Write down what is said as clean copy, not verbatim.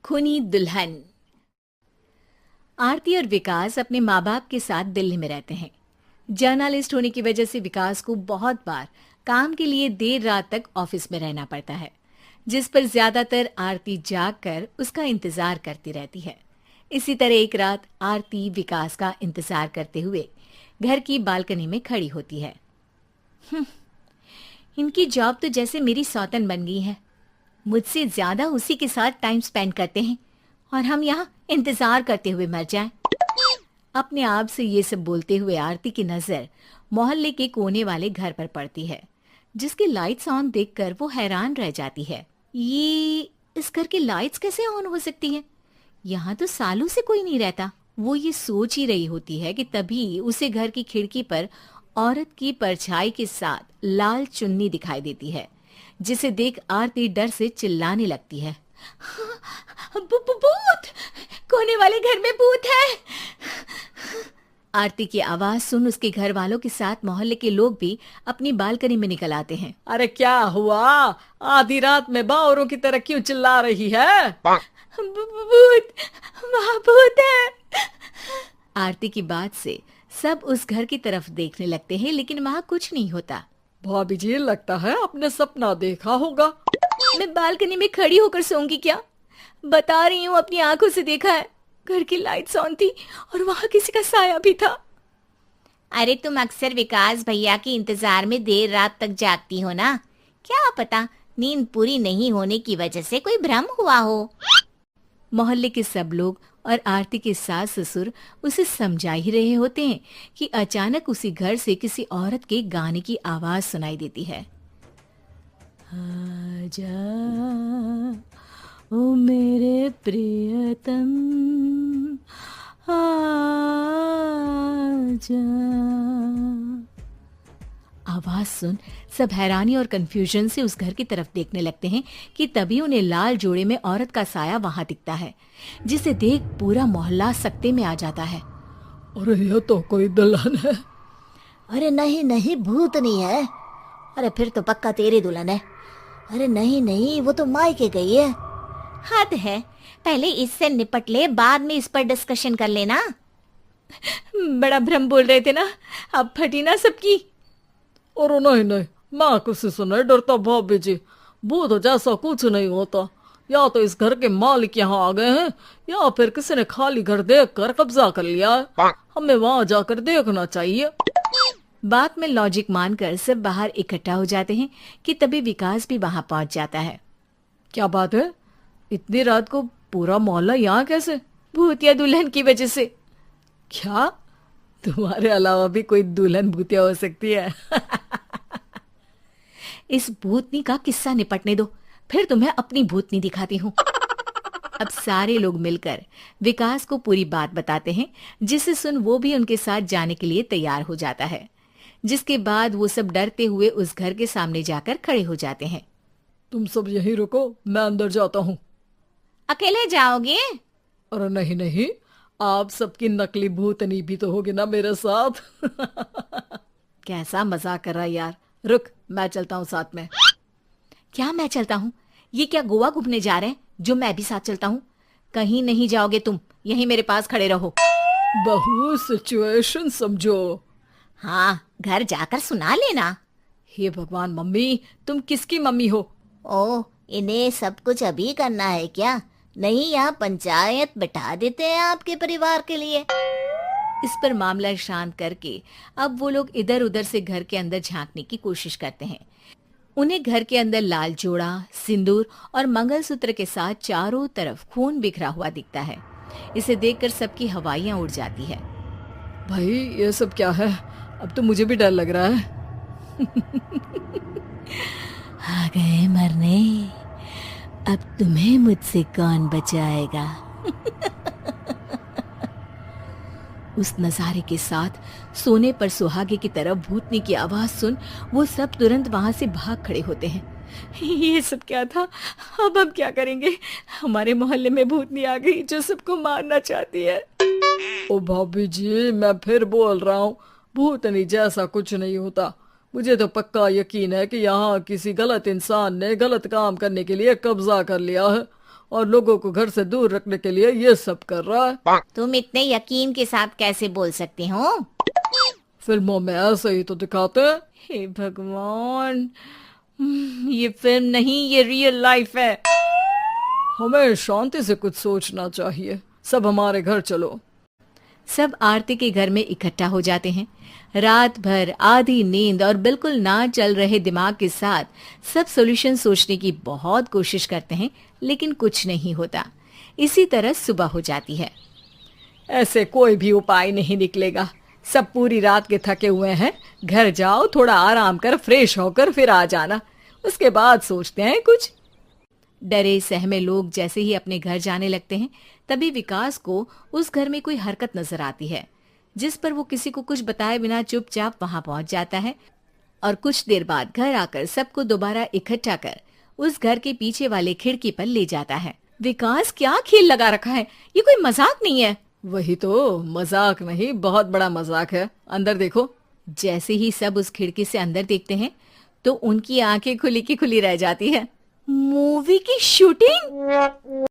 खूनी दुल्हन। आरती और विकास अपने माँ बाप के साथ दिल्ली में रहते हैं। जर्नलिस्ट होने की वजह से विकास को बहुत बार काम के लिए देर रात तक ऑफिस में रहना पड़ता है, जिस पर ज्यादातर आरती जाग कर उसका इंतजार करती रहती है। इसी तरह एक रात आरती विकास का इंतजार करते हुए घर की बालकनी में खड़ी होती है। इनकी जॉब तो जैसे मेरी सौतन बन गई है। मुझसे ज्यादा उसी के साथ टाइम स्पेंड करते हैं और हम यहाँ इंतजार करते हुए मर जाएं। अपने आप से ये सब बोलते हुए आरती की नजर मोहल्ले के कोने वाले घर पर पड़ती है, जिसकी लाइट्स ऑन देखकर वो हैरान रह जाती है। ये इस घर की लाइट्स कैसे ऑन हो सकती हैं? यहाँ तो सालों से कोई नहीं रहता। वो ये सोच ही रही होती है कि तभी उसे घर की खिड़की पर औरत की परछाई के साथ लाल चुन्नी दिखाई देती है, जिसे देख आरती डर से चिल्लाने लगती है। भूत! कोने वाले घर में भूत है! आरती की आवाज सुन उसके घर वालों के साथ मोहल्ले के लोग भी अपनी बालकनी में निकल आते हैं। अरे क्या हुआ? आधी रात में बावरों की तरह क्यों चिल्ला रही है? भूत! वहाँ भूत है! आरती की बात से सब उस घर की तरफ देखने लगते हैं, लेकिन वहाँ कुछ नहीं होता। भाभी जी, लगता है आपने सपना देखा होगा। मैं बालकनी में खड़ी होकर सोऊंगी क्या? बता रही हूँ, अपनी आंखों से देखा है। घर की लाइट्स ऑन थी और वहाँ किसी का साया भी था। अरे तुम अक्सर विकास भैया के इंतजार में देर रात तक जागती हो ना, क्या पता नींद पूरी नहीं होने की वजह से कोई भ्रम हुआ हो। मोहल्ले के सब लोग और आरती के सास ससुर उसे समझा ही रहे होते हैं कि अचानक उसी घर से किसी औरत के गाने की आवाज सुनाई देती है। आजा ओ मेरे प्रियतम आजा। आवाज सुन सब हैरानी और कंफ्यूजन से उस घर की तरफ देखने लगते हैं कि तभी उन्हें लाल जोड़े में औरत का साया वहां दिखता है, जिसे देख पूरा मोहल्ला सकते में आ जाता है। अरे ये तो कोई दुल्हन है। अरे नहीं नहीं, भूत नहीं है। अरे फिर तो पक्का तेरी दुल्हन है। अरे नहीं नहीं, वो तो मायके गई है। हद है, पहले इससे निपट ले, बाद में इस पर डिस्कशन कर लेना। बड़ा भ्रम बोल रहे थे ना, अब फटी ना सबकी। और नहीं नहीं, मैं किसी से नहीं डरता भाभी जी। भूत जैसा कुछ नहीं होता। या तो इस घर के मालिक यहाँ आ गए हैं, या फिर किसी ने खाली घर देख कर कब्जा कर लिया है। हमें वहां जाकर देखना चाहिए। बात में लॉजिक मानकर सब बाहर इकट्ठा हो जाते हैं कि तभी विकास भी वहां पहुंच जाता है। क्या बात है? इतनी रात को पूरा मोहल्ला यहाँ कैसे? भूतिया दुल्हन की वजह से। क्या तुम्हारे अलावा भी कोई दुल्हन भूतिया हो सकती है? इस भूतनी का किस्सा निपटने दो, फिर तुम्हें अपनी भूतनी दिखाती हूँ। अब सारे लोग मिलकर विकास को पूरी बात बताते हैं, जिसे सुन वो भी उनके साथ जाने के लिए तैयार हो जाता है। जिसके बाद वो सब डरते हुए उस घर के सामने जाकर खड़े हो जाते हैं। तुम सब यहीं रुको, मैं अंदर जाता हूँ। अकेले जाओगे? अरे नहीं नहीं, आप सबकी नकली भूतनी भी तो होगी ना मेरे साथ। कैसा मजाक कर रहा है यार। रुक, मैं चलता हूँ साथ में। क्या मैं चलता हूँ? ये क्या गोवा घूमने जा रहे हैं जो मैं भी साथ चलता हूँ? कहीं नहीं जाओगे तुम, यहीं मेरे पास खड़े रहो। बहू, सिचुएशन समझो। हाँ, घर जाकर सुना लेना। हे भगवान, मम्मी तुम किसकी मम्मी हो? ओ, इन्हें सब कुछ अभी करना है क्या? नहीं, यहाँ पंचायत बिठा देते हैं आपके परिवार के लिए। इस पर मामला शांत करके अब वो लोग इधर उधर से घर के अंदर झांकने की कोशिश करते हैं। उन्हें घर के अंदर लाल जोड़ा, सिंदूर और मंगलसूत्र के साथ चारों तरफ खून बिखरा हुआ दिखता है। इसे देखकर सबकी हवाइयां उड़ जाती है। भाई ये सब क्या है? अब तो मुझे भी डर लग रहा है। आ गए मरने, अब तुम्हें मुझसे कौन बचाएगा? उस नजारे के साथ सोने पर सुहागे की तरफ भूतनी की आवाज सुन वो सब तुरंत वहां से भाग खड़े होते हैं। ये सब क्या था? अब हम क्या करेंगे? हमारे मोहल्ले में भूतनी आ गई जो सबको मारना चाहती है। ओ भाभी जी, मैं फिर बोल रहा हूँ, भूतनी जैसा कुछ नहीं होता। मुझे तो पक्का यकीन है कि यहाँ किसी गलत इंसान ने गलत काम करने के लिए कब्जा कर लिया है और लोगों को घर से दूर रखने के लिए ये सब कर रहा है। तुम इतने यकीन के साथ कैसे बोल सकते हो? फिल्मों में ऐसे ही तो दिखाते हैं। हे भगवान, ये फिल्म नहीं, ये रियल लाइफ है। हमें शांति से कुछ सोचना चाहिए। सब हमारे घर चलो। सब आरती के घर में इकट्ठा हो जाते हैं। रात भर आधी नींद और बिल्कुल ना चल रहे दिमाग के साथ सब सॉल्यूशन सोचने की बहुत कोशिश करते हैं, लेकिन कुछ नहीं होता। इसी तरह सुबह हो जाती है। ऐसे कोई भी उपाय नहीं निकलेगा। सब पूरी रात के थके हुए हैं। घर जाओ, थोड़ा आराम कर, फ्रेश होकर फिर आ जाना, उसके बाद सोचते हैं कुछ। डरे सहमे लोग जैसे ही अपने घर जाने लगते हैं, तभी विकास को उस घर में कोई हरकत नजर आती है, जिस पर वो किसी को कुछ बताए बिना चुपचाप वहां पहुंच जाता है और कुछ देर बाद घर आकर सबको दोबारा इकट्ठा कर उस घर के पीछे वाले खिड़की पर ले जाता है। विकास, क्या खेल लगा रखा है? ये कोई मजाक नहीं है। वही तो, मजाक नहीं, बहुत बड़ा मजाक है। अंदर देखो। जैसे ही सब उस खिड़की से अंदर देखते हैं तो उनकी आंखें खुली की खुली रह जाती है। मूवी की शूटिंग!